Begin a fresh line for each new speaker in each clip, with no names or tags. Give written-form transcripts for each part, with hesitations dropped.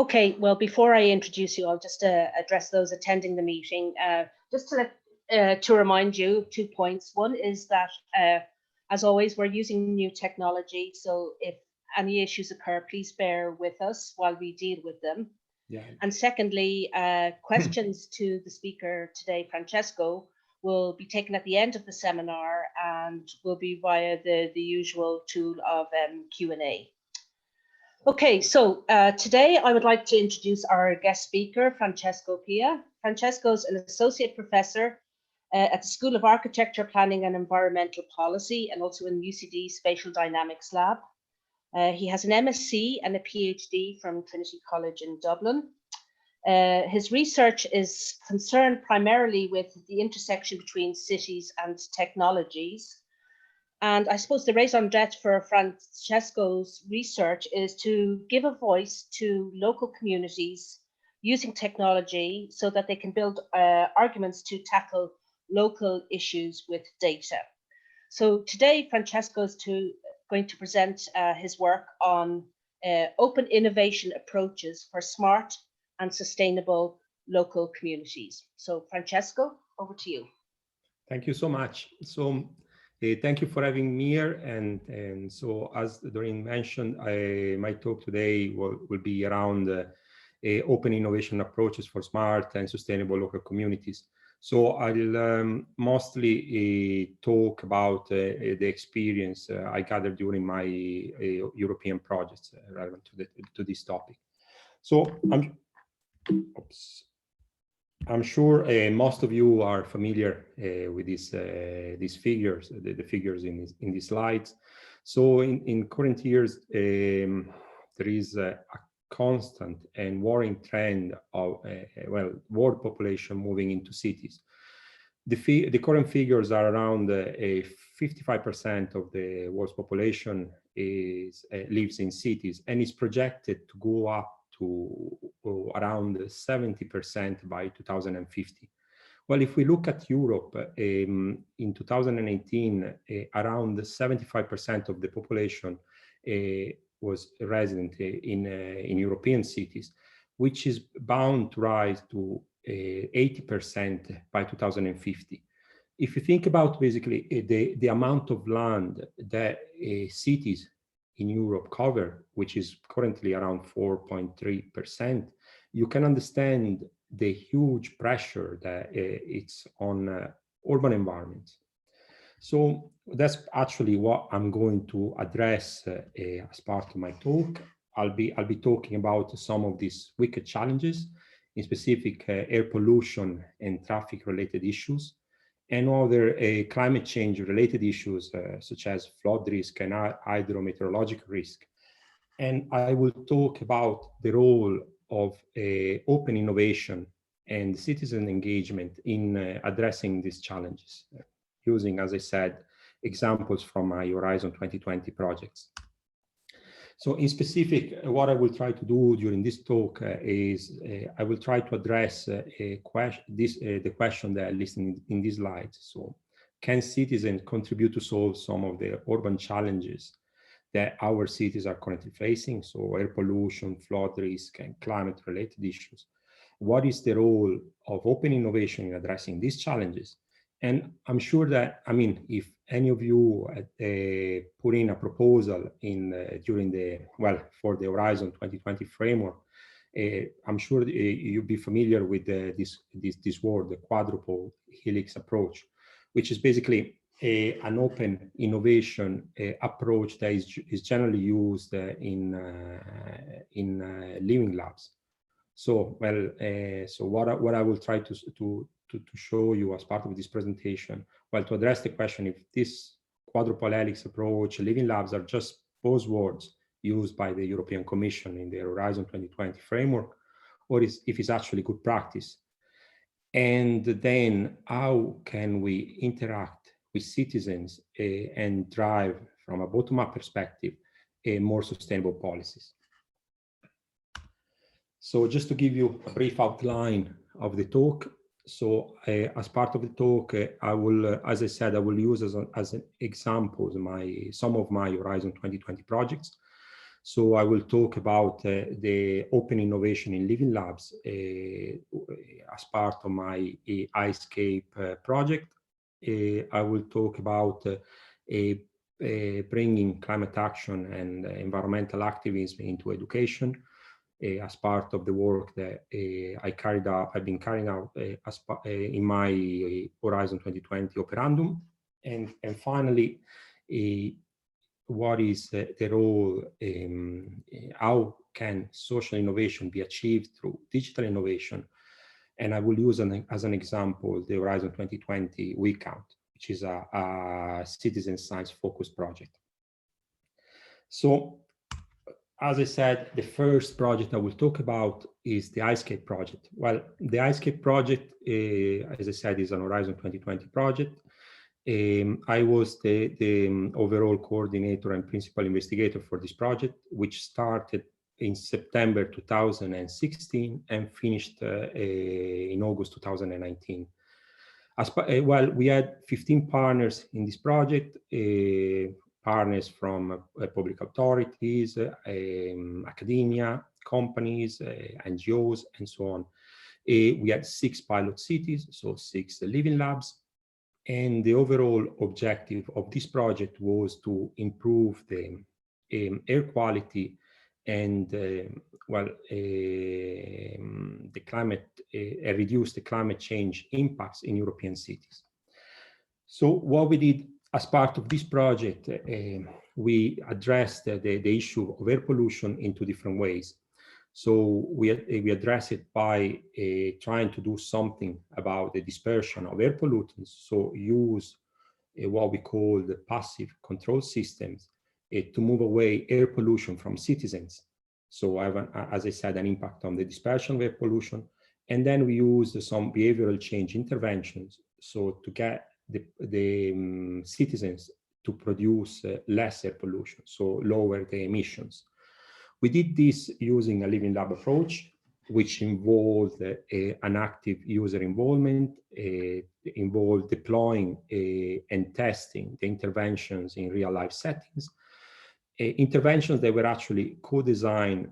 Okay, well, before I introduce you, I'll just address those attending the meeting. Just to remind you, 2 points. One is that, as always, we're using new technology. So if any issues occur, please bear with us while we deal with them.
Yeah.
And secondly, questions to the speaker today, Francesco, will be taken at the end of the seminar and will be via the usual tool of Q&A. Okay, so today I would like to introduce our guest speaker, Francesco Pilla. Francesco is an associate professor at the School of Architecture, Planning and Environmental Policy, and also in UCD Spatial Dynamics Lab. He has an MSc and a PhD from Trinity College in Dublin. His research is concerned primarily with the intersection between cities and technologies. And I suppose the raison d'etre for Francesco's research is to give a voice to local communities using technology so that they can build arguments to tackle local issues with data. So today, Francesco is going to present his work on open innovation approaches for smart and sustainable local communities. So Francesco, over to you.
Thank you so much. So thank you for having me here. And so as Doreen mentioned, my talk today will be around open innovation approaches for smart and sustainable local communities. So I'll mostly talk about the experience I gathered during my European projects relevant to this topic. So I'm sure most of you are familiar with these figures, the figures in these slides. So in current years, there is a constant and worrying trend of world population moving into cities. The current figures are around 55% of the world's population lives in cities, and is projected to go up to around 70% by 2050. Well, if we look at Europe, in 2018, around 75% of the population was resident in European cities, which is bound to rise to 80% by 2050. If you think about basically the amount of land that cities in Europe cover, which is currently around 4.3%, you can understand the huge pressure that it's on urban environments. So that's actually what I'm going to address as part of my talk. I'll be talking about some of these wicked challenges, in specific air pollution and traffic related issues, and other climate change related issues such as flood risk and hydrometeorological risk. And I will talk about the role of open innovation and citizen engagement in addressing these challenges, using, as I said, examples from my Horizon 2020 projects. So in specific, what I will try to do during this talk is I will try to address the question that are listed in these slides. So can citizens contribute to solve some of the urban challenges that our cities are currently facing? So air pollution, flood risk, and climate related issues. What is the role of open innovation in addressing these challenges? And I'm sure that, I mean, if any of you put in a proposal for the Horizon 2020 framework, I'm sure you'll be familiar with this word, the quadruple helix approach, which is basically an open innovation approach that is generally used in living labs. So, so what I will try to show you as part of this presentation, to address the question if this quadruple helix approach, living labs are just buzzwords used by the European Commission in their Horizon 2020 framework, or if it's actually good practice. And then how can we interact with citizens and drive, from a bottom-up perspective, more sustainable policies. So just to give you a brief outline of the talk. So as part of the talk, I will, as I said, I will use as an example some of my Horizon 2020 projects. So I will talk about the open innovation in living labs as part of my iScape project. I will talk about bringing climate action and environmental activism into education as part of the work that I've been carrying out in my Horizon 2020 operandum. And finally, what is the role, how can social innovation be achieved through digital innovation? And I will use as an example the Horizon 2020 Week Count, which is a citizen science focused project. So, as I said, the first project I will talk about is the iScape project. Well, the iScape project, as I said, is an Horizon 2020 project. I was the overall coordinator and principal investigator for this project, which started in September 2016 and finished in August 2019. Well, we had 15 partners in this project, partners from public authorities, academia, companies, NGOs, and so on. We had 6 pilot cities, so 6 living labs. And the overall objective of this project was to improve the air quality and the climate, reduce the climate change impacts in European cities. So what we did as part of this project, we addressed the issue of air pollution in 2 different ways. So we address it by trying to do something about the dispersion of air pollutants. So use what we call the passive control systems to move away air pollution from citizens. So I have, as I said, an impact on the dispersion of air pollution. And then we use some behavioral change interventions. So to get the citizens to produce less air pollution, so lower the emissions. We did this using a living lab approach, which involved an active user involvement, involved deploying and testing the interventions in real life settings. Interventions that were actually co-designed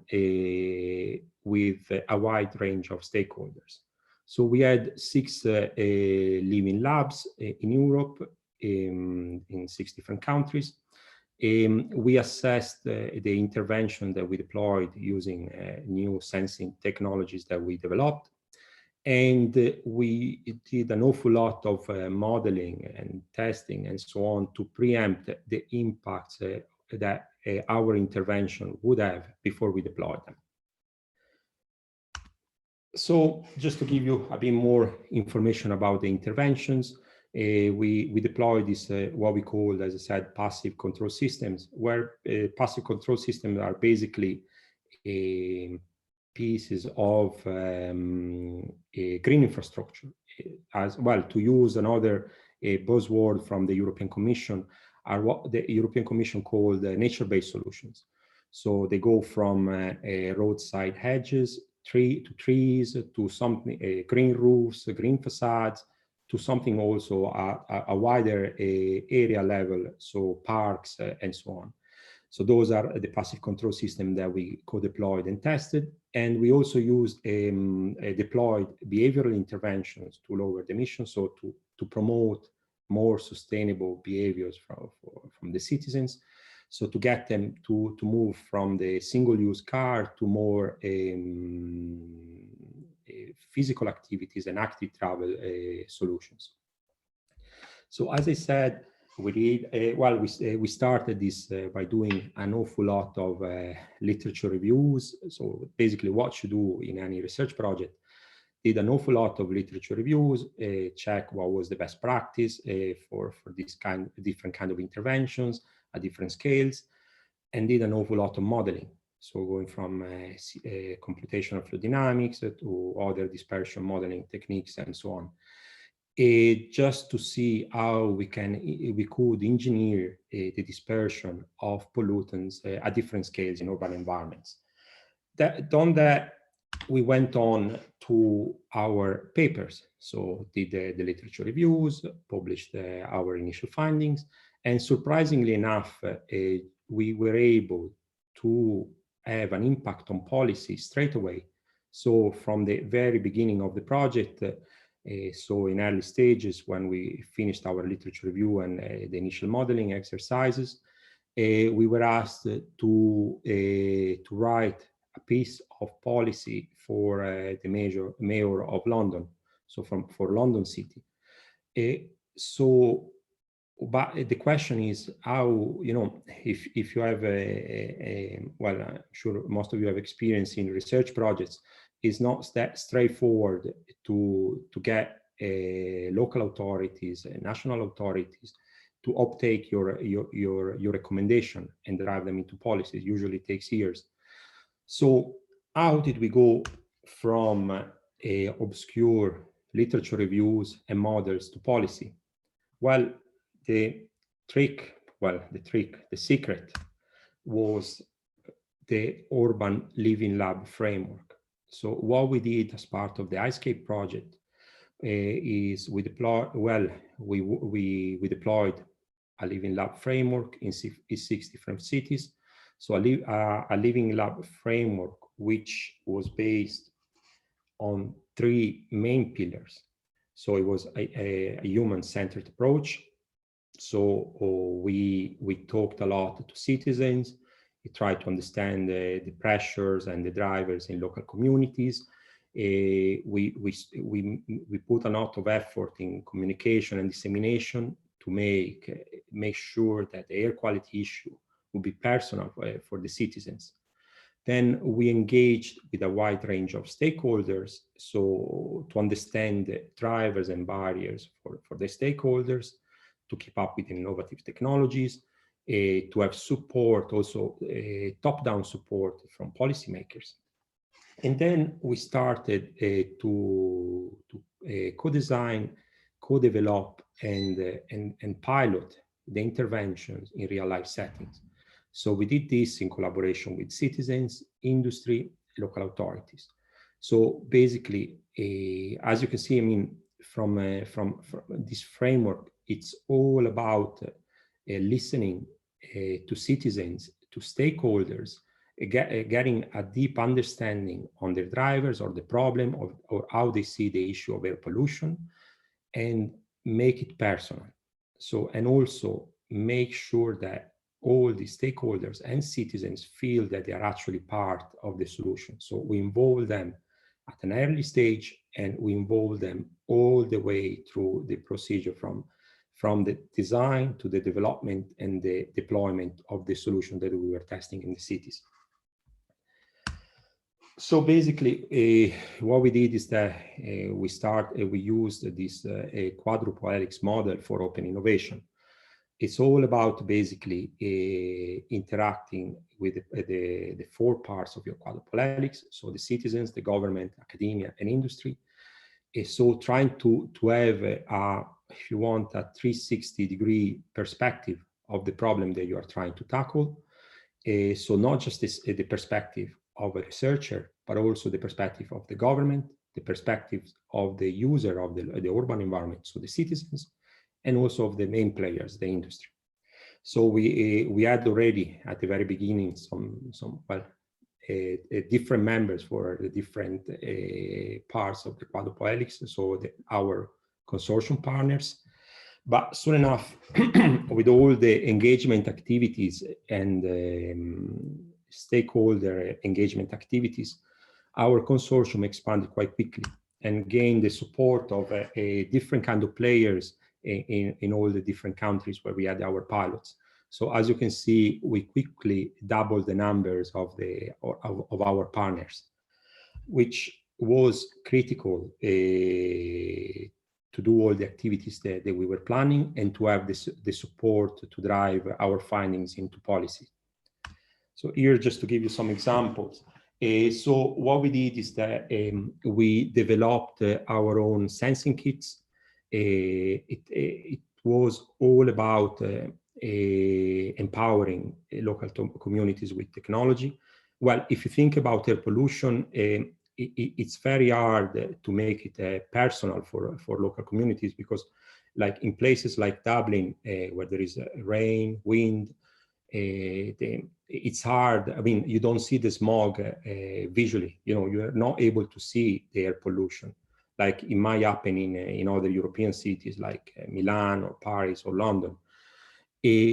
with a wide range of stakeholders. So we had 6 living labs in Europe, in 6 different countries. We assessed the intervention that we deployed using new sensing technologies that we developed. And we did an awful lot of modeling and testing and so on to preempt the impacts that our intervention would have before we deployed them. So just to give you a bit more information about the interventions, we deploy this, what we call, as I said, passive control systems, where passive control systems are basically pieces of green infrastructure. As well, to use another buzzword from the European Commission, are what the European Commission called nature-based solutions. So they go from roadside hedges, trees, to something, green roofs, green facades, to something also a wider area level, so parks and so on. So those are the passive control system that we co-deployed and tested. And we also used deployed behavioral interventions to lower the emissions, so to promote more sustainable behaviors from the citizens. So to get them to move from the single-use car to more physical activities and active travel solutions. So as I said, we did, we started this by doing an awful lot of literature reviews. So basically what you do in any research project, did an awful lot of literature reviews, check what was the best practice for this different kind of interventions at different scales, and did an awful lot of modeling. So going from computational fluid dynamics to other dispersion modeling techniques and so on. Just to see how we could engineer the dispersion of pollutants at different scales in urban environments. Done that, we went on to our papers. So did the literature reviews, published our initial findings, and surprisingly enough, we were able to have an impact on policy straight away. So from the very beginning of the project, so in early stages, when we finished our literature review and the initial modeling exercises, we were asked to write a piece of policy for the mayor of London, so for London City. But the question is how, you know, if you have well, I'm sure most of you have experience in research projects, it's not that straightforward to get local authorities, national authorities, to uptake your recommendation and drive them into policies. Usually it takes years. So how did we go from obscure literature reviews and models to policy? Well, the secret was the urban living lab framework. So what we did as part of the ISCAPE project is we deployed a living lab framework in 6 different cities. So a living lab framework which was based on 3 main pillars. So it was a human-centered approach. So we talked a lot to citizens. We tried to understand the pressures and the drivers in local communities. We put a lot of effort in communication and dissemination to make sure that the air quality issue would be personal for the citizens. Then we engaged with a wide range of stakeholders, so to understand the drivers and barriers for the stakeholders, to keep up with innovative technologies, to have support, also top-down support from policymakers. And then we started to co-design, co-develop, and pilot the interventions in real-life settings. So we did this in collaboration with citizens, industry, local authorities. So basically, as you can see, I mean, from this framework, it's all about listening to citizens, to stakeholders, getting a deep understanding on their drivers or the problem or how they see the issue of air pollution, and make it personal. So, and also make sure that all the stakeholders and citizens feel that they are actually part of the solution. So we involve them at an early stage, and we involve them all the way through the procedure from the design to the development and the deployment of the solution that we were testing in the cities. So basically, what we did is that we used this quadruple helix model for open innovation. It's all about basically interacting with the 4 parts of your quadruple helix, so the citizens, the government, academia, and industry. So trying to have, if you want, a 360-degree perspective of the problem that you are trying to tackle. So not just the perspective of a researcher, but also the perspective of the government, the perspective of the user of the urban environment, so the citizens, and also of the main players, the industry. So we had already at the very beginning some different members for the different parts of the quadruple helix, so our consortium partners. But soon enough, with all the engagement activities and stakeholder engagement activities, our consortium expanded quite quickly and gained the support of a different kind of players in all the different countries where we had our pilots. So as you can see, we quickly doubled the numbers of our partners, which was critical to do all the activities that we were planning and to have the support to drive our findings into policy. So here, just to give you some examples. So what we did is that we developed our own sensing kits. It was all about empowering local communities with technology. Well, if you think about air pollution, it's very hard to make it personal for local communities, because like in places like Dublin, where there is rain, wind, it's hard. I mean, you don't see the smog visually. You know, you are not able to see the air pollution like it might happen in other European cities like Milan or Paris or London.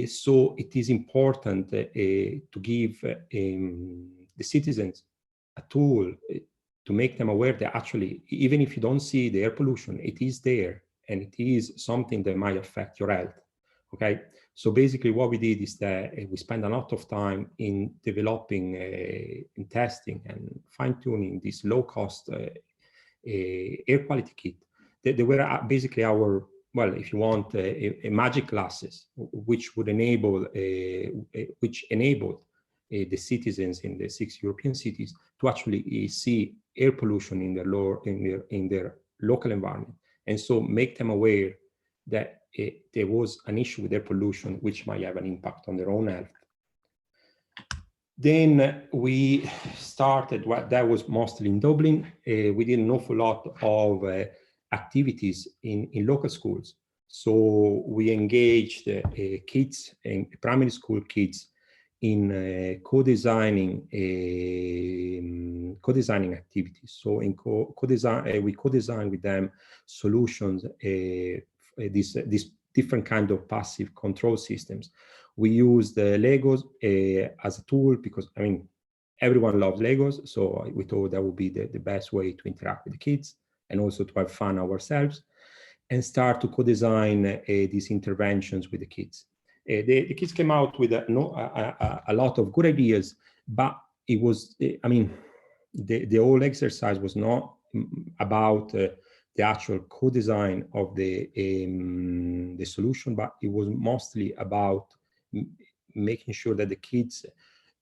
So it is important to give the citizens a tool to make them aware that actually, even if you don't see the air pollution, it is there and it is something that might affect your health. Okay, so basically what we did is that we spent a lot of time in developing, in testing and fine-tuning this low-cost air quality kit. They were basically our, well, if you want, a magic glasses, which would enable, which enabled the citizens in the 6 European cities to actually see air pollution in their local environment, and so make them aware that there was an issue with air pollution which might have an impact on their own health. Then we started, what that was mostly in Dublin. We did an awful lot of activities in local schools. So we engaged kids, and primary school kids, in co-designing activities. So in co-design, we co-design with them solutions, these different kind of passive control systems. We used Legos as a tool because, I mean, everyone loves Legos. So we thought that would be the best way to interact with the kids and also to have fun ourselves and start to co-design these interventions with the kids. The kids came out with a lot of good ideas, but it was, I mean, the whole exercise was not about the actual co-design of the solution, but it was mostly about making sure that the kids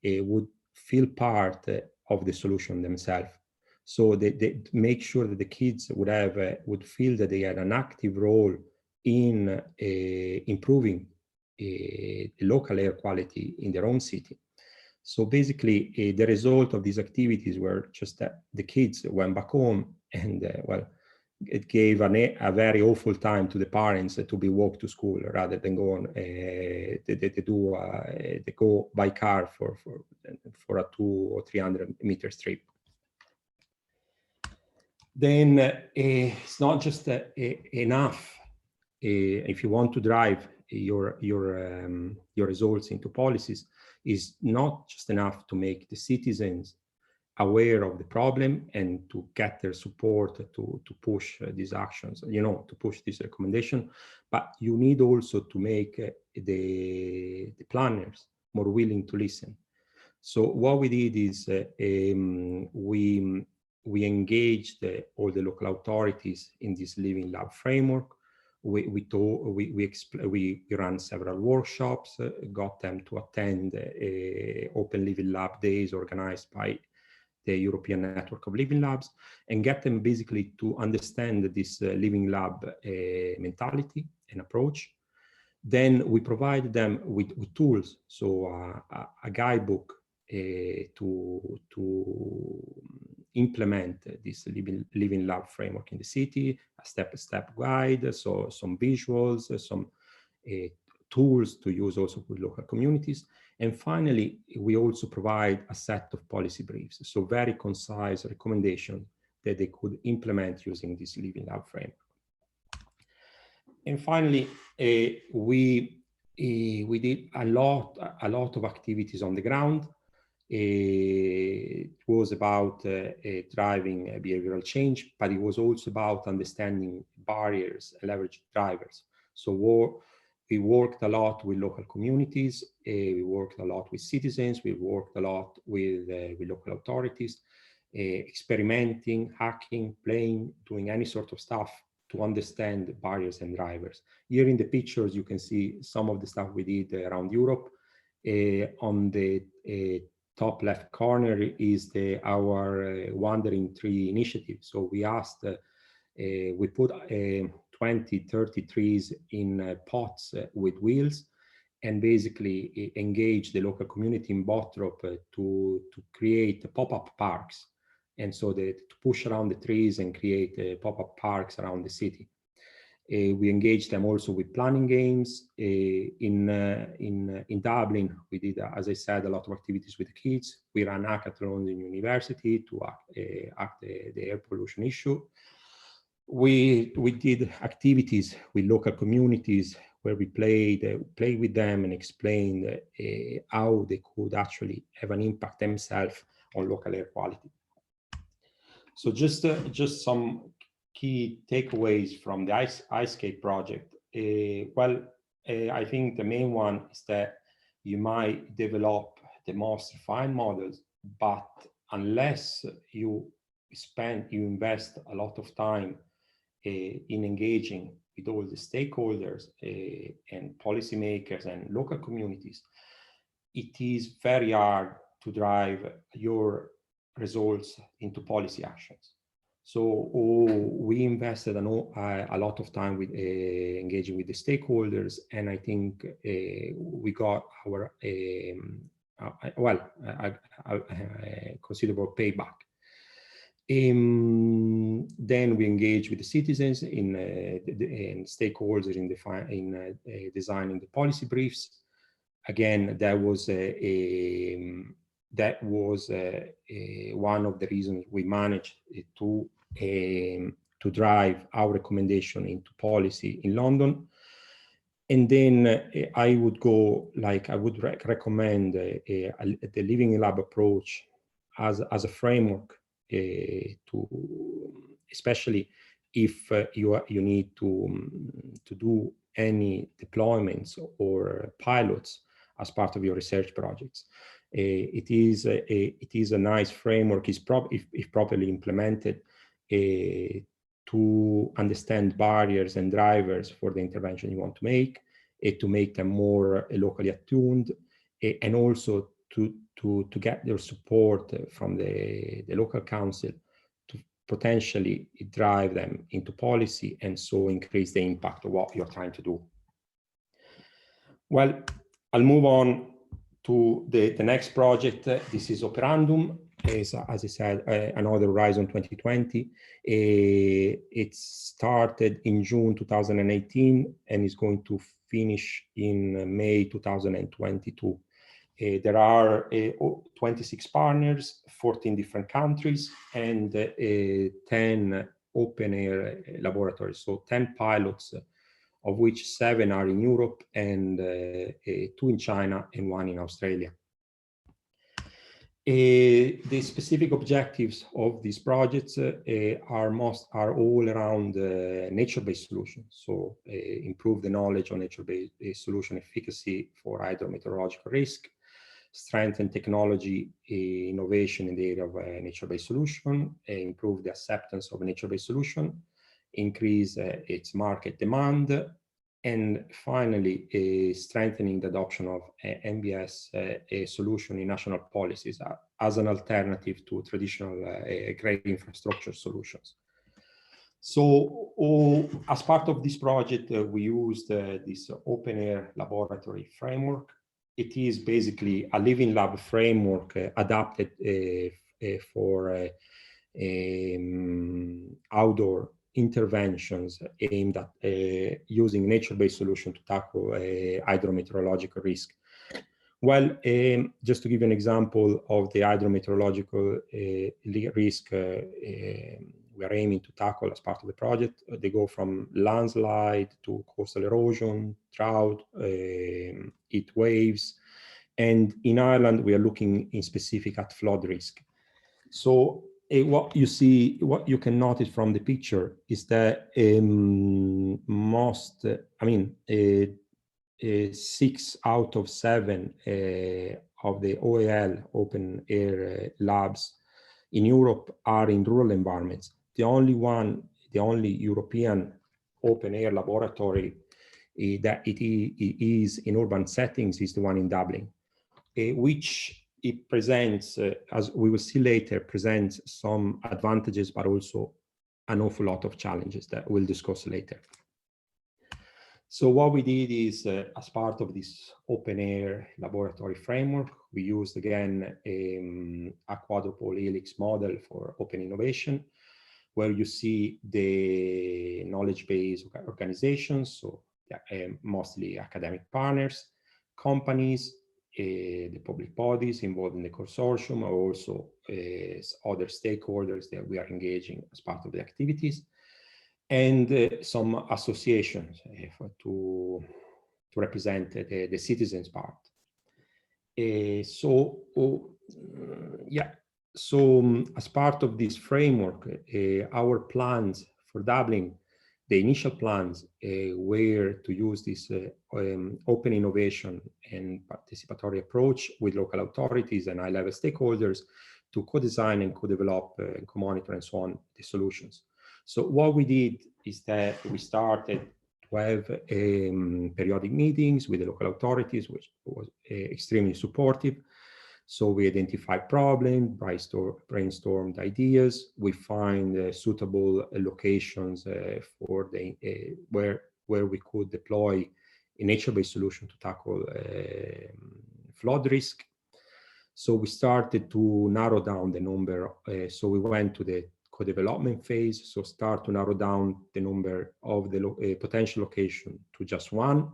would feel part of the solution themselves. So they make sure that the kids would feel that they had an active role in improving the local air quality in their own city. So basically, the result of these activities were just that the kids went back home and, well, it gave a very awful time to the parents to be walked to school rather than go on. They go by car for a 200 or 300 meter trip. Then it's not just enough if you want to drive your results into policies. Is not just enough to make the citizens aware of the problem and to get their support to push these actions, you know, to push this recommendation, but you need also to make the planners more willing to listen. So what we did is we engaged all the local authorities in this Living Lab framework. We ran several workshops, got them to attend Open Living Lab days organized by the European Network of Living Labs, and get them basically to understand this Living Lab mentality and approach. Then we provide them with tools, so a guidebook to implement this living lab framework in the city, a step-by-step guide, so some visuals, some tools to use also with local communities. And finally, we also provide a set of policy briefs, so very concise recommendations that they could implement using this living lab framework. And finally, we did a lot of activities on the ground. It was about driving behavioral change, but it was also about understanding barriers and leverage drivers. So we worked a lot with local communities, we worked a lot with citizens, we worked a lot with local authorities, experimenting, hacking, playing, doing any sort of stuff to understand barriers and drivers. Here in the pictures, you can see some of the stuff we did around Europe. On the top left corner is our Wandering Tree initiative. So we asked, we put 20, 30 trees in pots with wheels, and basically engage the local community in Bottrop to create pop-up parks. And so to push around the trees and create pop-up parks around the city. We engaged them also with planning games. In Dublin, we did, as I said, a lot of activities with the kids. We ran hackathons in university to act the air pollution issue. We did activities with local communities where we played with them and explained how they could actually have an impact themselves on local air quality. So just some key takeaways from the IceCape project. I think the main one is that you might develop the most refined models, but unless you invest a lot of time in engaging with all the stakeholders and policymakers and local communities, it is very hard to drive your results into policy actions. So we invested a lot of time with engaging with the stakeholders, and I think we got our considerable payback. Then we engage with the citizens in stakeholders in designing the policy briefs. Again, that was one of the reasons we managed to drive our recommendation into policy in London. And then I would recommend the Living Lab approach as a framework especially if you need to do any deployments or pilots as part of your research projects. It is a nice framework, if properly implemented, to understand barriers and drivers for the intervention you want to make them more locally attuned, and also to get their support from the local council to potentially drive them into policy and so increase the impact of what you're trying to do. Well, I'll move on to the next project. This is Operandum. As I said, another Horizon 2020. It started in June 2018 and is going to finish in May 2022. There are 26 partners, 14 different countries, and 10 open air laboratories. So 10 pilots, of which 7 are in Europe and 2 in China and 1 in Australia. The specific objectives of these projects are all around nature-based solutions. So improve the knowledge on nature-based solution efficacy for hydrometeorological risk, strengthen technology innovation in the area of nature-based solution, improve the acceptance of nature-based solution, increase its market demand, and finally, strengthening the adoption of NBS solution in national policies as an alternative to traditional great infrastructure solutions. So as part of this project, we used this open air laboratory framework. It is basically a living lab framework adapted for outdoor interventions aimed at using nature-based solutions to tackle hydrometeorological risk. Well, just to give an example of the hydrometeorological risk we are aiming to tackle as part of the project, they go from landslide to coastal erosion, drought, heat waves, and in Ireland we are looking in specific at flood risk. So what you can notice from the picture is that 6 out of 7 of the OAL open air labs in Europe are in rural environments. The only European open air laboratory that it is in urban settings is the one in Dublin, which it presents, as we will see later, presents some advantages, but also an awful lot of challenges that we'll discuss later. So what we did is, as part of this open air laboratory framework, we used again a quadrupole helix model for open innovation. where you see the knowledge-based organizations, so mostly academic partners, companies, the public bodies involved in the consortium, or also other stakeholders that we are engaging as part of the activities, and some associations to represent the citizens part. As part of this framework, our plans for Dublin, the initial plans were to use this open innovation and participatory approach with local authorities and high-level stakeholders to co-design and co-develop and co-monitor and so on the solutions. So what we did is that we started to have periodic meetings with the local authorities, which was extremely supportive. So we identified problems, brainstormed ideas. We find suitable locations for the where we could deploy a nature-based solution to tackle flood risk. So we started to narrow down the number. So we went to the co-development phase. So start to narrow down the number of the potential location to just one.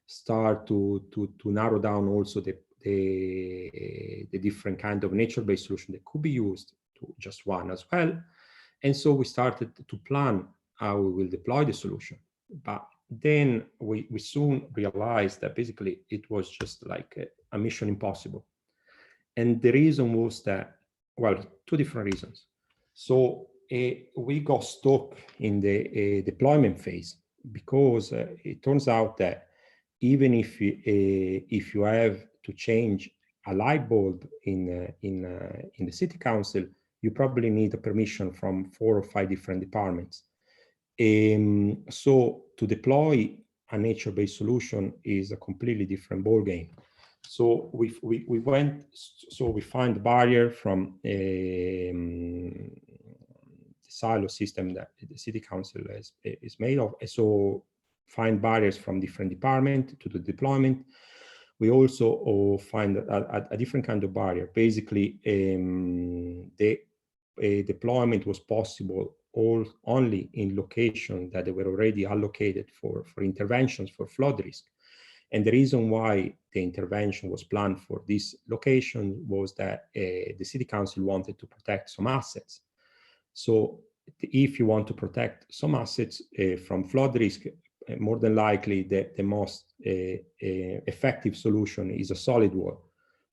Start to narrow down also the different kind of nature-based solution that could be used to just one as well. And so we started to plan how we will deploy the solution. But then we soon realized that basically it was just like a mission impossible. And the reason was that, well, two different reasons. So we got stuck in the deployment phase because it turns out that even if you have to change a light bulb in the city council, you probably need a permission from 4 or 5 different departments. So to deploy a nature-based solution is a completely different ballgame. So we find the barrier from the silo system that the city council is made of. So find barriers from different departments to the deployment. We also find a different kind of barrier. Basically, the deployment was possible only in locations that they were already allocated for interventions for flood risk. And the reason why the intervention was planned for this location was that the city council wanted to protect some assets. So if you want to protect some assets from flood risk, more than likely the most effective solution is a solid wall.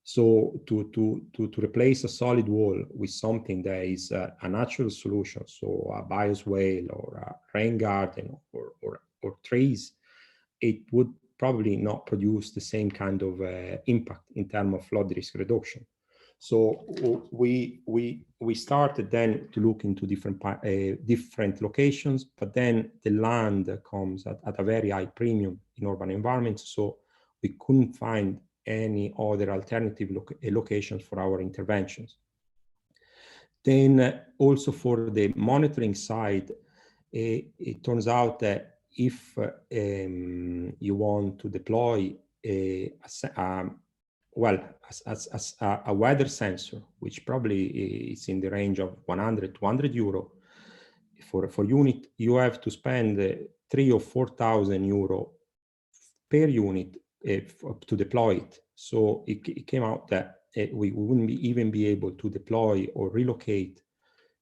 So to replace a solid wall with something that is a natural solution, so a bioswale or a rain garden or trees, it would probably not produce the same kind of impact in terms of flood risk reduction. So we started then to look into different locations, but then the land comes at a very high premium in urban environments. So we couldn't find any other alternative locations for our interventions. Then also for the monitoring side, it turns out that if you want to deploy a weather sensor, which probably is in the range of 100 to 200 euro for unit, you have to spend 3,000 or 4,000 euro per unit to deploy it. So it came out that we wouldn't even be able to deploy or relocate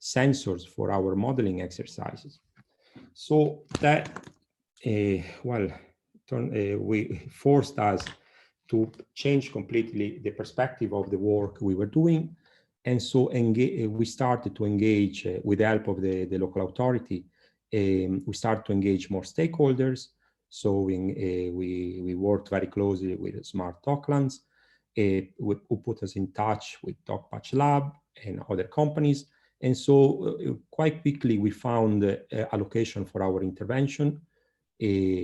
sensors for our modeling exercises. So that we forced us to change completely the perspective of the work we were doing. And so we started to engage with the help of the local authority. We started to engage more stakeholders. So we worked very closely with Smart Docklands, who put us in touch with Dockpatch Lab and other companies. And so quite quickly, we found a location for our intervention.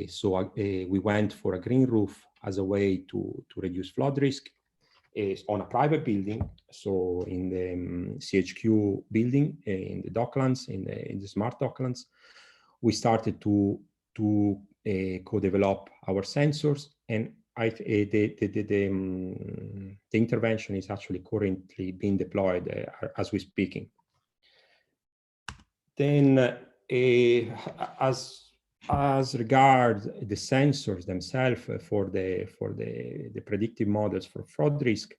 So we went for a green roof as a way to reduce flood risk on a private building. So in the CHQ building, in the Docklands, in the Smart Docklands, we started to co-develop our sensors, and the intervention is actually currently being deployed as we're speaking. Then as regards the sensors themselves for the predictive models for fraud risk,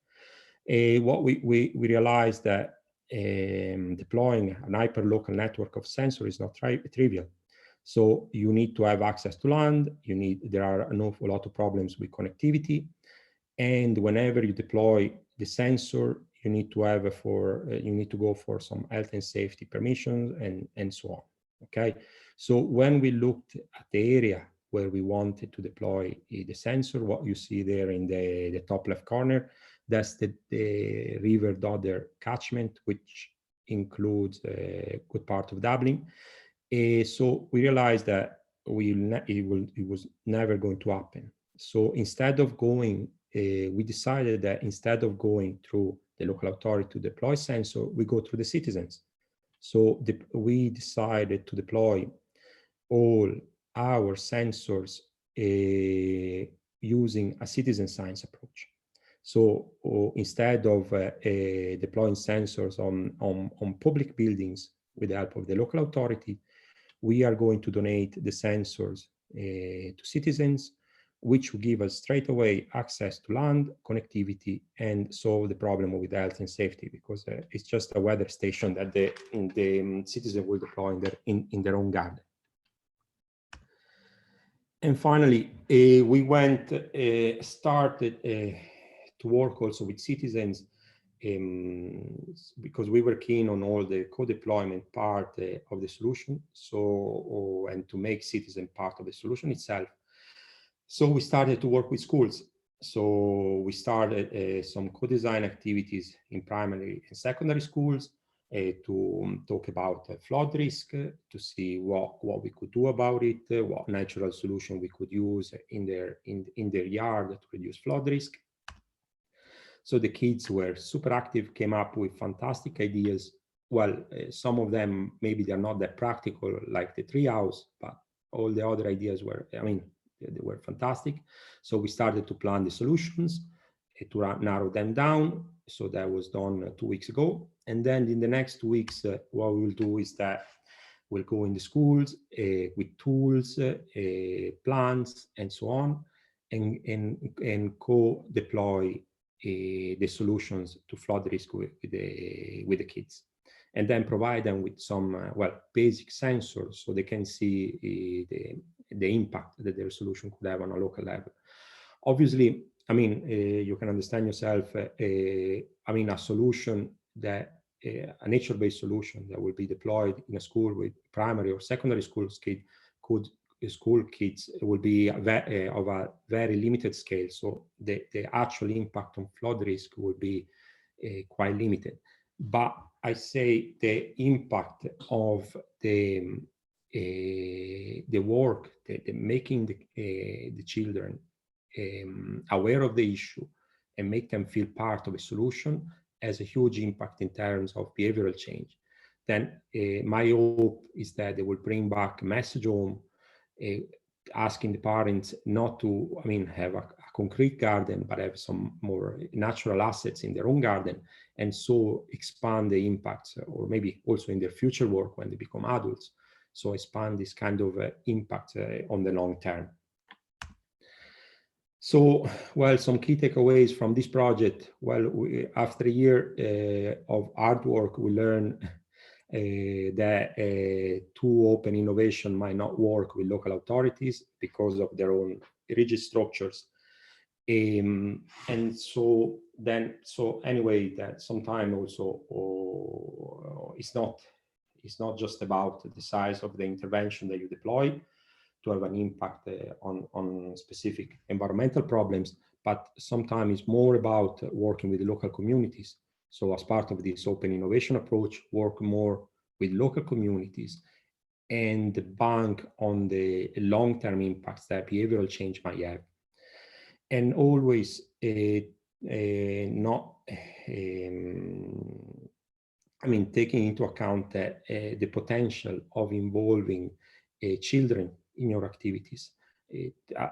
what we realized that deploying an hyperlocal network of sensors is not trivial. So you need to have access to land. There are an awful lot of problems with connectivity, and whenever you deploy the sensor, you need to have you need to go for some health and safety permissions and so on. Okay, so when we looked at the area where we wanted to deploy the sensor, what you see there in the top left corner, that's the River Dodder catchment, which includes a good part of Dublin. So we realized that it was never going to happen. So instead of going, we decided that instead of going through the local authority to deploy sensor, we go through the citizens. So we decided to deploy all our sensors using a citizen science approach. So instead of deploying sensors on public buildings with the help of the local authority, we are going to donate the sensors to citizens, which will give us straight away access to land, connectivity, and solve the problem with health and safety, because it's just a weather station that the citizen will deploy in their own garden. And finally, we started to work also with citizens because we were keen on all the co-deployment part of the solution, and to make citizen part of the solution itself. So we started to work with schools. So we started some co-design activities in primary and secondary schools to talk about flood risk, to see what we could do about it, what natural solution we could use in their yard to reduce flood risk. So the kids were super active, came up with fantastic ideas. Well, some of them, maybe they're not that practical, like the treehouse, but all the other ideas were, I mean, they were fantastic. So we started to plan the solutions to narrow them down. So that was done 2 weeks ago. And then in the next 2 weeks, what we will do is that we'll go in the schools with tools, plans, and so on, and co-deploy the solutions to flood risk with the kids, and then provide them with some basic sensors so they can see the impact that their solution could have on a local level. Obviously, I mean, you can understand yourself, I mean, a solution that a nature-based solution that will be deployed in a school with primary or secondary school kids will be of a very limited scale. So the actual impact on flood risk will be quite limited. But I say the impact of the work, the making the children aware of the issue and make them feel part of a solution has a huge impact in terms of behavioral change. Then my hope is that they will bring back a message home, asking the parents not to, I mean, have a concrete garden, but have some more natural assets in their own garden, and so expand the impacts, or maybe also in their future work when they become adults. So expand this kind of impact on the long term. So, well, some key takeaways from this project. Well, after a year of hard work, we learned that too open innovation might not work with local authorities because of their own rigid structures. And so anyway, that sometimes also it's not just about the size of the intervention that you deploy to have an impact on specific environmental problems, but sometimes it's more about working with the local communities. So as part of this open innovation approach, work more with local communities and bank on the long-term impacts that behavioral change might have. And always taking into account the potential of involving children in your activities.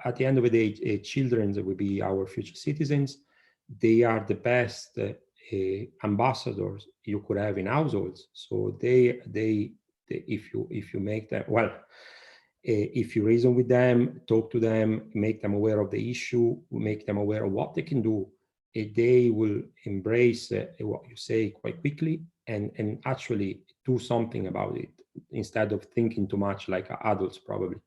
At the end of the day, children will be our future citizens. They are the best ambassadors you could have in households. So they if you make them, well, if you reason with them, talk to them, make them aware of the issue, make them aware of what they can do, they will embrace what you say quite quickly and actually do something about it instead of thinking too much like adults probably.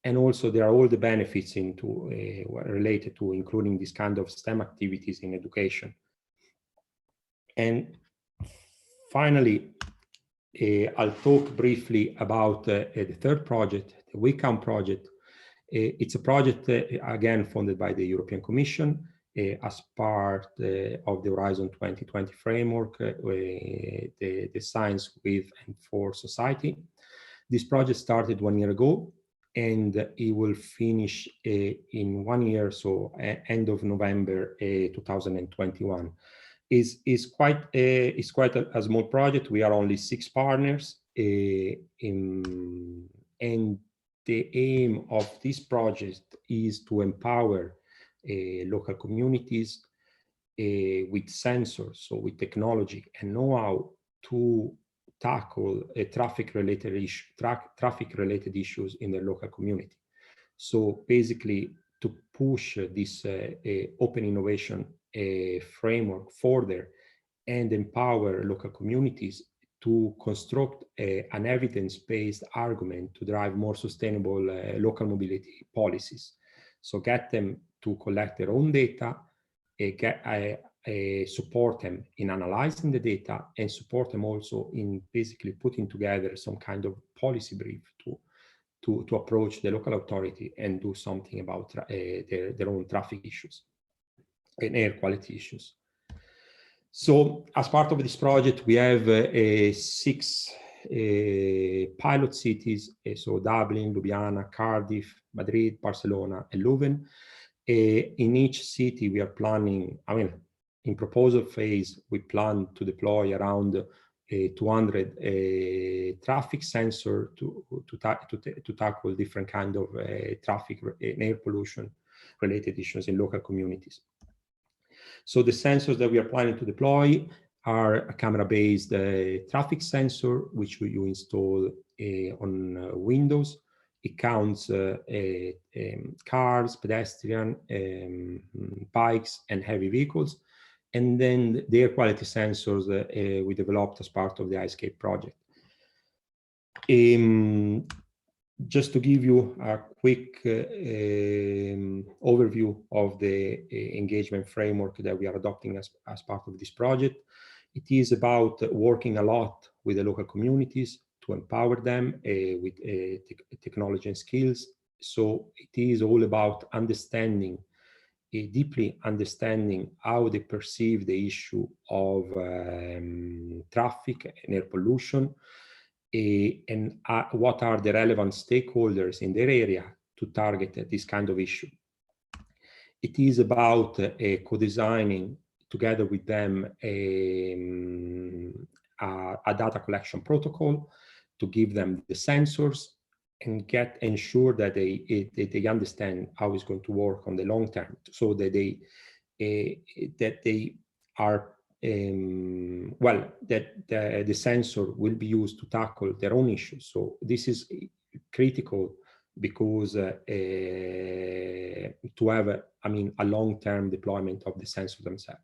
And also there are all the benefits related to including this kind of STEM activities in education. And finally, I'll talk briefly about the third project, the WeCount project. It's a project, again, funded by the European Commission as part of the Horizon 2020 framework, the Science with and for Society. This project started 1 year ago, and it will finish in 1 year, so end of November 2021. Is quite a small project. We are only 6 partners, and the aim of this project is to empower local communities with sensors, so with technology and know-how to tackle traffic-related issues in the local community. So basically, to push this open innovation framework further and empower local communities to construct an evidence-based argument to drive more sustainable local mobility policies. So get them to collect their own data, support them in analyzing the data, and support them also in basically putting together some kind of policy brief to approach the local authority and do something about their own traffic issues and air quality issues. So as part of this project, we have 6 pilot cities, so Dublin, Ljubljana, Cardiff, Madrid, Barcelona, and Leuven. In each city, we are planning, in proposal phase, we plan to deploy around 200 traffic sensors to tackle different kind of traffic and air pollution related issues in local communities. So the sensors that we are planning to deploy are a camera-based traffic sensor, which you install on windows. It counts cars, pedestrians, bikes, and heavy vehicles. And then the air quality sensors we developed as part of the iScape project. Just to give you a quick overview of the engagement framework that we are adopting as part of this project, it is about working a lot with the local communities to empower them with technology and skills. So it is all about understanding, deeply understanding how they perceive the issue of traffic and air pollution, and what are the relevant stakeholders in their area to target this kind of issue. It is about co-designing together with them a data collection protocol to give them the sensors and ensure that they understand how it's going to work on the long term, so that they are that the sensor will be used to tackle their own issues. So this is critical because to have a long-term deployment of the sensor themselves.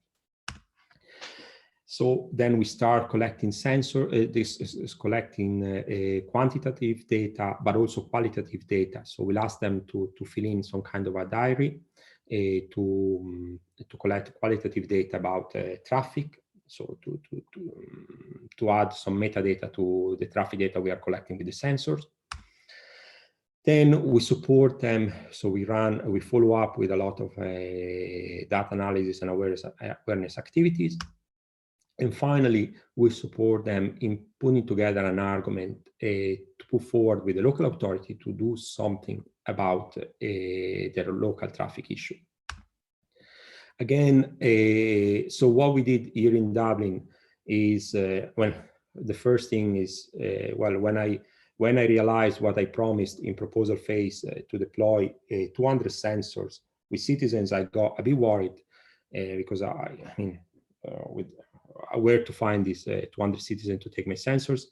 So then we start collecting this is collecting quantitative data, but also qualitative data. So we'll ask them to fill in some kind of a diary to collect qualitative data about traffic. So to add some metadata to the traffic data we are collecting with the sensors. Then we support them. So we follow up with a lot of data analysis and awareness activities. And finally, we support them in putting together an argument to put forward with the local authority to do something about their local traffic issue. Again, so what we did here in Dublin is, the first thing is, when I realized what I promised in proposal phase to deploy 200 sensors with citizens, I got a bit worried because where to find these 200 citizens to take my sensors.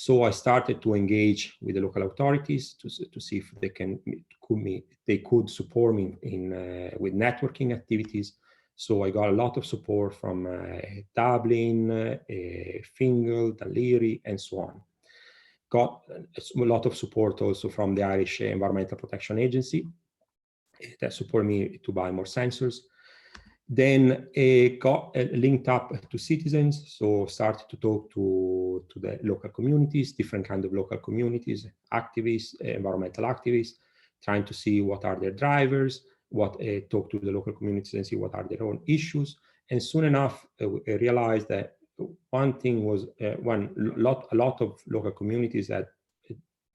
So I started to engage with the local authorities to see if they could support me with networking activities. So I got a lot of support from Dublin, Fingal, Daliri, and so on. Got a lot of support also from the Irish Environmental Protection Agency that supported me to buy more sensors. Then got linked up to citizens, so started to talk to the local communities, different kind of local communities, activists, environmental activists, trying to see what are their drivers, talk to the local communities and see what are their own issues. And soon enough, I realized that one thing was a lot of local communities had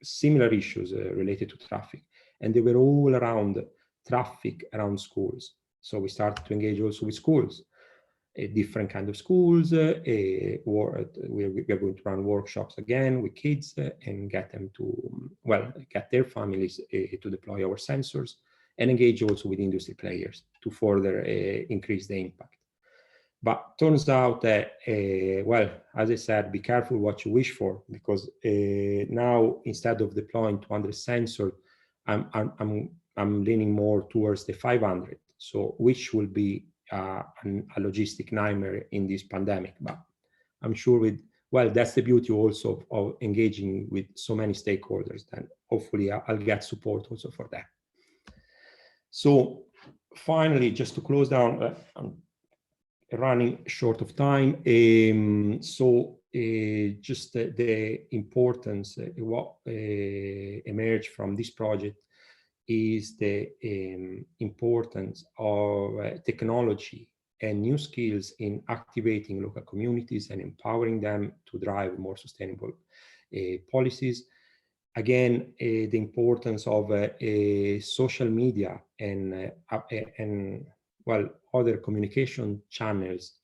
similar issues related to traffic, and they were all around traffic around schools. So we started to engage also with schools, different kind of schools, we are going to run workshops again with kids and get them to, get their families to deploy our sensors, and engage also with industry players to further increase the impact. But turns out that, as I said, be careful what you wish for, because now instead of deploying 200 sensors, I'm leaning more towards the 500. So which will be a logistic nightmare in this pandemic. But I'm sure that's the beauty also of engaging with so many stakeholders. Then hopefully I'll get support also for that. So finally, just to close down, I'm running short of time. Just the importance, what emerged from this project is the importance of technology and new skills in activating local communities and empowering them to drive more sustainable policies. Again, the importance of social media and other communication channels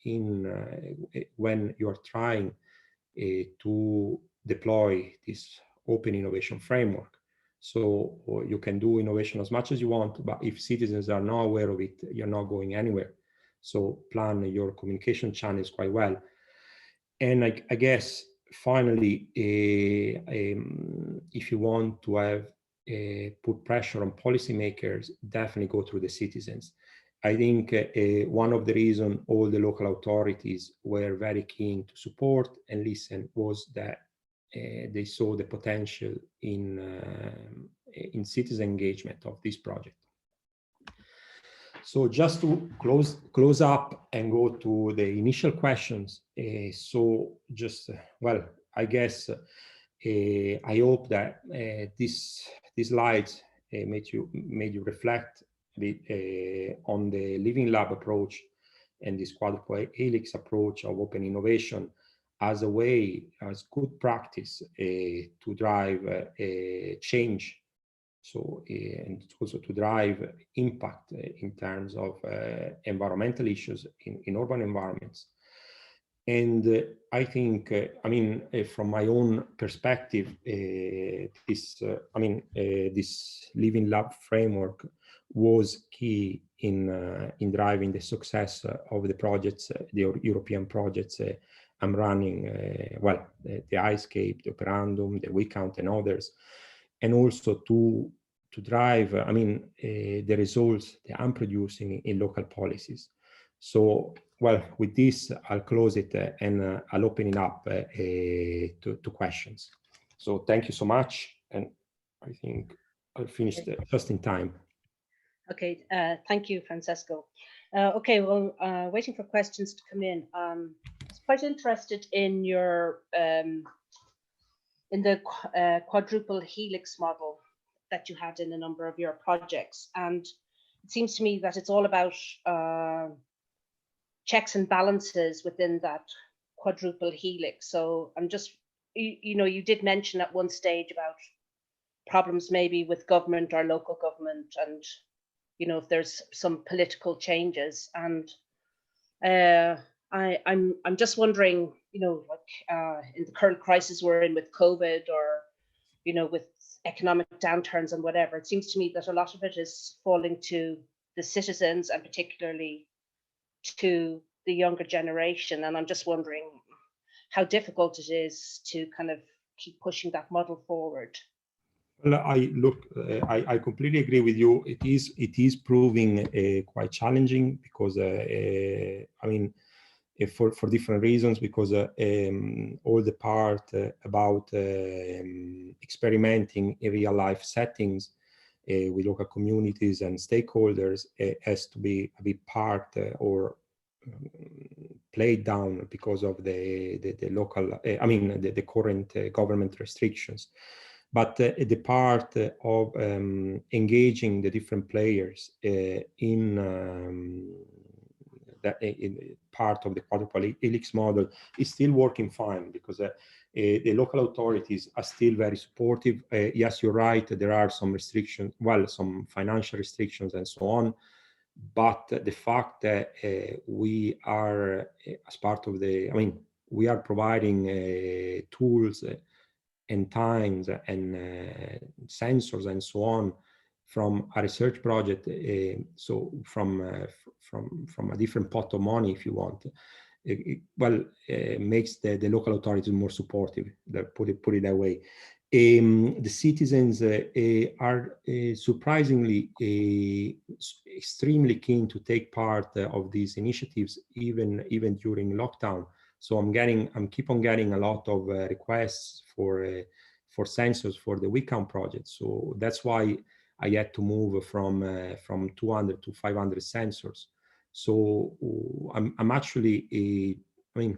when you are trying to deploy this open innovation framework. So you can do innovation as much as you want, but if citizens are not aware of it, you're not going anywhere. So plan your communication channels quite well. And I guess finally, if you want to have put pressure on policymakers, definitely go through the citizens. I think one of the reasons all the local authorities were very keen to support and listen was that they saw the potential in citizen engagement of this project. So just to close up and go to the initial questions. I guess I hope that these slides made you reflect a bit on the Living Lab approach and this quadruple helix approach of open innovation as a way, as good practice to drive change. So, and also to drive impact in terms of environmental issues in urban environments. And I think, from my own perspective, this Living Lab framework was key in driving the success of the projects, the European projects I'm running, the iScape, the Operandum, the WeCount, and others, and also to drive, the results that I'm producing in local policies. So, with this, I'll close it and I'll open it up to questions. So thank you so much. And I think I'll finish just in time.
Okay, thank you, Francesco. Okay, well, waiting for questions to come in. I was quite interested in your in the quadruple helix model that you had in a number of your projects, and it seems to me that it's all about checks and balances within that quadruple helix. So I'm just, you did mention at one stage about problems maybe with government or local government, and if there's some political changes, and I'm just wondering, in the current crisis we're in with COVID, or with economic downturns and whatever, it seems to me that a lot of it is falling to the citizens and particularly to the younger generation. And I'm just wondering how difficult it is to kind of keep pushing that model forward?
Well, I completely agree with you. It is proving quite challenging because I mean, for different reasons, because all the part about experimenting in real life settings with local communities and stakeholders has to be a bit part or played down because of the local, I mean, the current government restrictions. But the part of engaging the different players in part of the quadruple helix model is still working fine, because the local authorities are still very supportive. Yes, you're right, there are some restrictions, well, some financial restrictions and so on. But the fact that we are, as part of the, I mean, we are providing tools and times and sensors and so on from a research project, so from a different pot of money, if you want, makes the local authorities more supportive. Put it that way. The citizens are surprisingly extremely keen to take part of these initiatives, even during lockdown. So I'm keep on getting a lot of requests for sensors for the WeCount project. So that's why I had to move from 200 to 500 sensors. So I'm actually, I mean,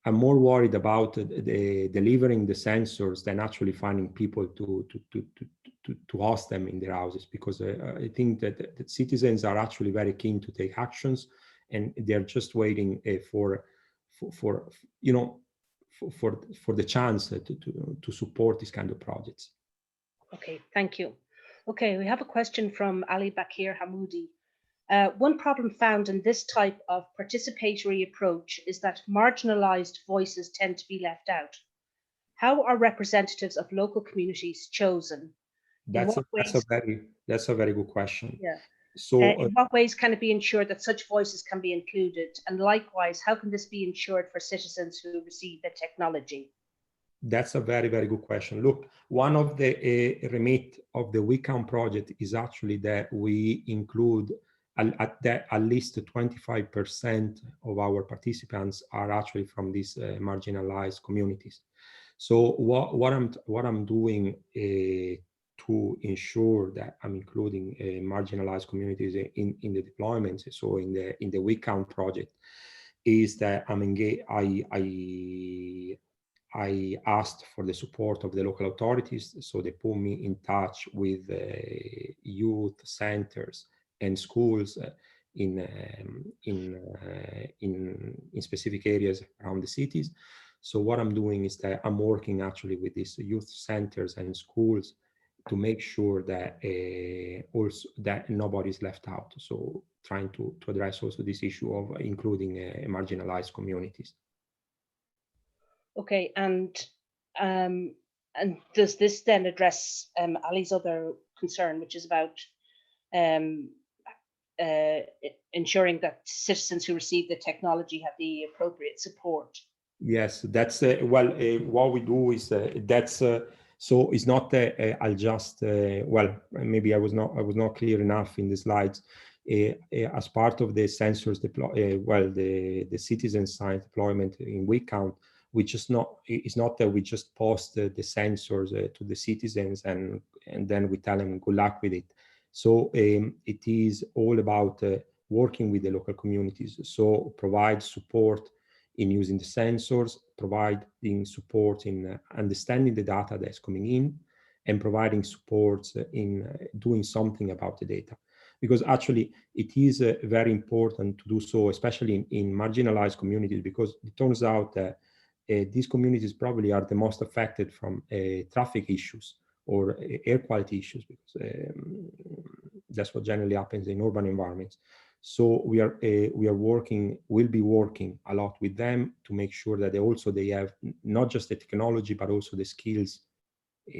I'm more worried about delivering the sensors than actually finding people to host them in their houses, because I think that citizens are actually very keen to take actions, and they're just waiting for you know, for the chance to support these kind of projects.
Okay, thank you. Okay, we have a question from Ali Bakir Hamoudi. One problem found in this type of participatory approach is that marginalized voices tend to be left out. How are representatives of local communities chosen?
That's a very good question.
Yeah.
So
in what ways can it be ensured that such voices can be included? And likewise, how can this be ensured for citizens who receive the technology?
That's a very, very good question. Look, one of the remit of the WeCount project is actually that we include at least 25% of our participants are actually from these marginalized communities. So what I'm doing to ensure that I'm including marginalized communities in the deployments, so in the WeCount project, is that I asked for the support of the local authorities, so they put me in touch with youth centers and schools in specific areas around the cities. So what I'm doing is that I'm working actually with these youth centers and schools to make sure that also that nobody's left out. So trying to address also this issue of including marginalized communities.
Okay, and does this then address Ali's other concern, which is about ensuring that citizens who receive the technology have the appropriate support?
Yes, that's what we do is that's so it's not I'll just well, maybe I was not clear enough in the slides. As part of the sensors deploy, the citizen science deployment in WeCount, it's not that we just post the sensors to the citizens and then we tell them good luck with it. So it is all about working with the local communities. So provide support in using the sensors, providing support in understanding the data that's coming in, and providing support in doing something about the data. Because actually it is very important to do so, especially in marginalized communities, because it turns out that these communities probably are the most affected from traffic issues or air quality issues, because that's what generally happens in urban environments. So we'll be working a lot with them to make sure that they have not just the technology, but also the skills.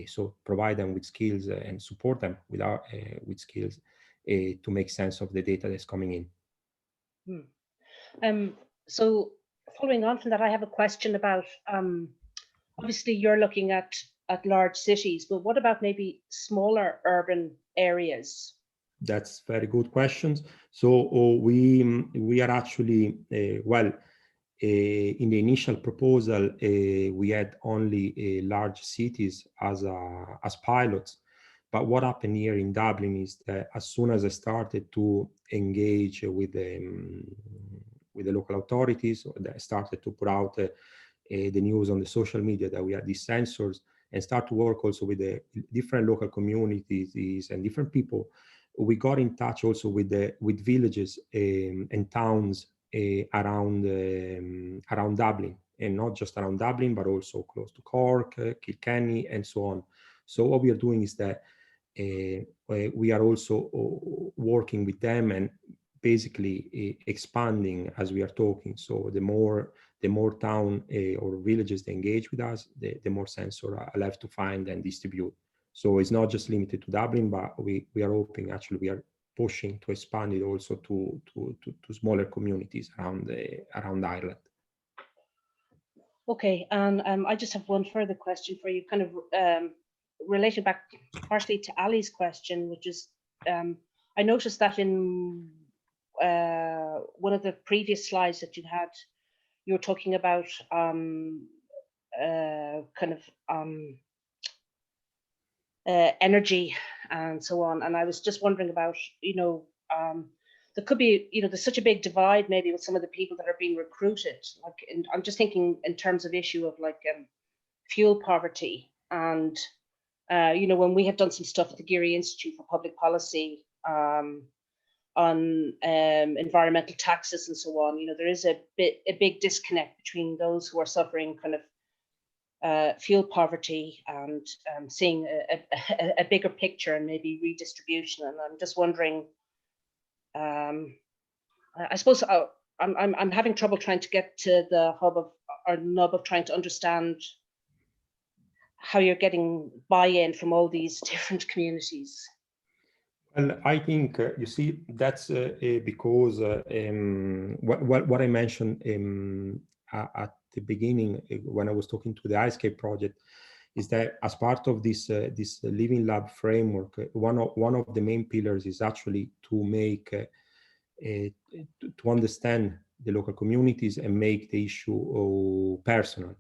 So provide them with skills and support them with skills to make sense of the data that's coming in.
So following on from that, I have a question about obviously you're looking at large cities, but what about maybe smaller urban areas?
That's very good questions. So we are actually well, in the initial proposal we had only large cities as pilots. But what happened here in Dublin is that as soon as I started to engage with the local authorities, I started to put out the news on the social media that we had these sensors, and start to work also with the different local communities and different people. We got in touch also with villages and towns around Dublin, and not just around Dublin, but also close to Cork, Kilkenny, and so on. So what we are doing is that we are also working with them and basically expanding as we are talking. So the more town or villages they engage with us, the more sensor I'll have to find and distribute. So it's not just limited to Dublin, but we are hoping, actually we are pushing to expand it also to smaller communities around Ireland.
Okay, and I just have one further question for you, kind of related back partially to Ali's question, which is I noticed that in one of the previous slides that you had, you were talking about energy and so on, and I was just wondering about, there could be, there's such a big divide maybe with some of the people that are being recruited. Like, I'm just thinking in terms of issue of like fuel poverty, and when we have done some stuff at the Geary Institute for Public Policy on environmental taxes and so on, there is a big disconnect between those who are suffering kind of fuel poverty and seeing a bigger picture and maybe redistribution. And I'm just wondering, I suppose I'm having trouble trying to get to the hub of, or nub of, trying to understand how you're getting buy-in from all these different communities.
Well, I think you see that's because what I mentioned at the beginning when I was talking to the IceCape project is that as part of this Living Lab framework, one of the main pillars is actually to make to understand the local communities and make the issue personal.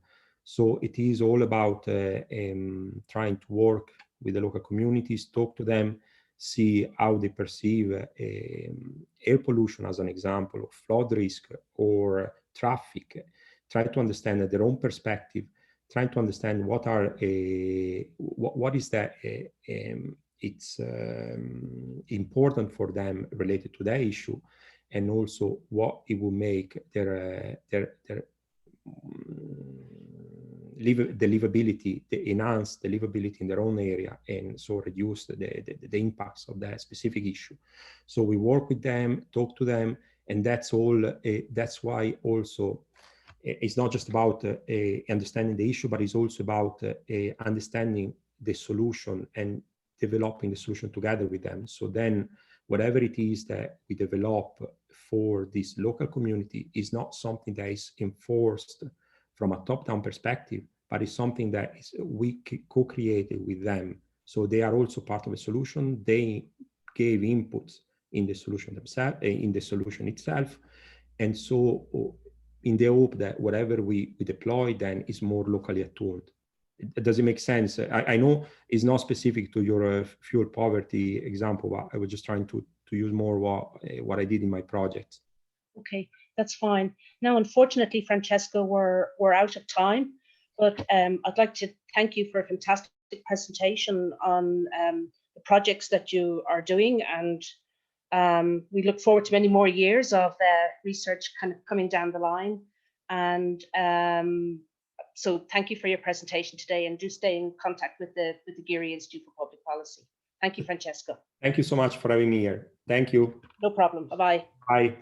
So it is all about trying to work with the local communities, talk to them, see how they perceive air pollution as an example, of flood risk or traffic, try to understand their own perspective, trying to understand what is that it's important for them related to that issue, and also what it will make their livability, enhance the livability in their own area, and so reduce the impacts of that specific issue. So we work with them, talk to them, and that's all. That's why also it's not just about understanding the issue, but it's also about understanding the solution and developing the solution together with them. So then whatever it is that we develop for this local community is not something that is enforced from a top-down perspective, but it's something that we co-created with them. So they are also part of the solution. They gave inputs in the solution themselves, in the solution itself. And so in the hope that whatever we deploy then is more locally attuned. Does it make sense? I know it's not specific to your fuel poverty example, but I was just trying to use more what I did in my project.
Okay, that's fine. Now, unfortunately, Francesco, we're out of time, but I'd like to thank you for a fantastic presentation on the projects that you are doing, and we look forward to many more years of research kind of coming down the line. And so thank you for your presentation today, and do stay in contact with the Geary Institute for Public Policy. Thank you, Francesco.
Thank you so much for having me here. Thank you.
No problem. Bye-bye.
Bye.